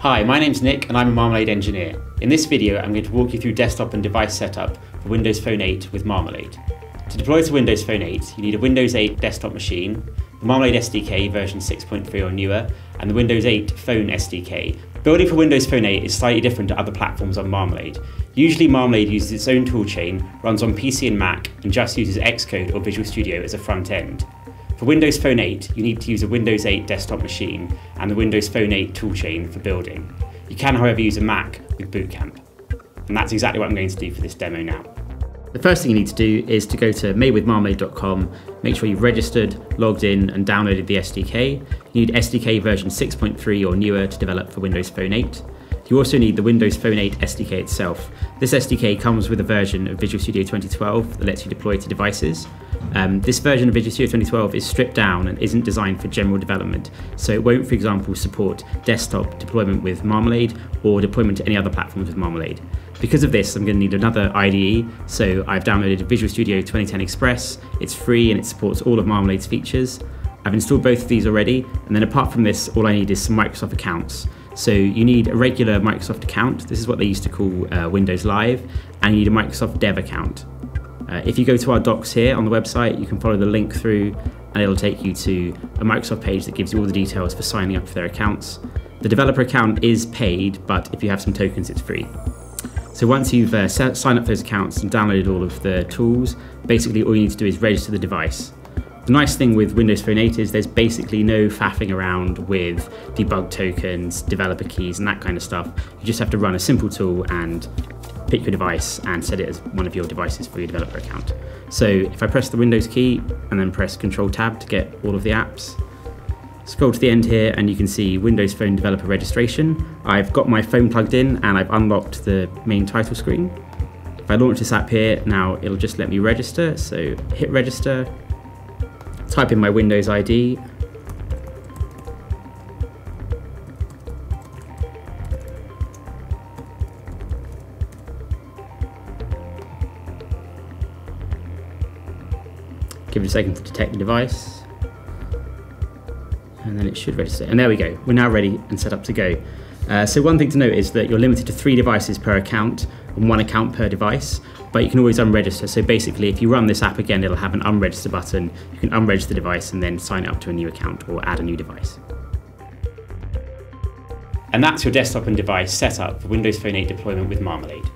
Hi, my name's Nick and I'm a Marmalade engineer. In this video, I'm going to walk you through desktop and device setup for Windows Phone 8 with Marmalade. To deploy to Windows Phone 8, you need a Windows 8 desktop machine, the Marmalade SDK version 6.3 or newer, and the Windows 8 Phone SDK. Building for Windows Phone 8 is slightly different to other platforms on Marmalade. Usually Marmalade uses its own toolchain, runs on PC and Mac, and just uses Xcode or Visual Studio as a front end. For Windows Phone 8, you need to use a Windows 8 desktop machine and the Windows Phone 8 toolchain for building. You can, however, use a Mac with Boot Camp. And that's exactly what I'm going to do for this demo now. The first thing you need to do is to go to madewithmarmalade.com, make sure you've registered, logged in and downloaded the SDK. You need SDK version 6.3 or newer to develop for Windows Phone 8. You also need the Windows Phone 8 SDK itself. This SDK comes with a version of Visual Studio 2012 that lets you deploy to devices. This version of Visual Studio 2012 is stripped down and isn't designed for general development, so it won't, for example, support desktop deployment with Marmalade or deployment to any other platforms with Marmalade. Because of this, I'm going to need another IDE, so I've downloaded Visual Studio 2010 Express. It's free and it supports all of Marmalade's features. I've installed both of these already, and then apart from this, all I need is some Microsoft accounts. So you need a regular Microsoft account. This is what they used to call Windows Live, and you need a Microsoft Dev account. If you go to our docs here on the website, you can follow the link through and it'll take you to a Microsoft page that gives you all the details for signing up for their accounts. The developer account is paid, but if you have some tokens, it's free. So once you've signed up for those accounts and downloaded all of the tools, basically all you need to do is register the device. The nice thing with Windows Phone 8 is there's basically no faffing around with debug tokens, developer keys and that kind of stuff. You just have to run a simple tool and pick your device and set it as one of your devices for your developer account. So if I press the Windows key and then press Control Tab to get all of the apps, scroll to the end here and you can see Windows Phone Developer Registration. I've got my phone plugged in and I've unlocked the main title screen. If I launch this app here, now it'll just let me register. So hit register, type in my Windows ID, give it a second to detect the device, and then it should register. And there we go, we're now ready and set up to go. So one thing to note is that you're limited to 3 devices per account and 1 account per device, but you can always unregister. So basically, if you run this app again, it'll have an unregister button. You can unregister the device and then sign it up to a new account or add a new device. And that's your desktop and device setup for Windows Phone 8 deployment with Marmalade.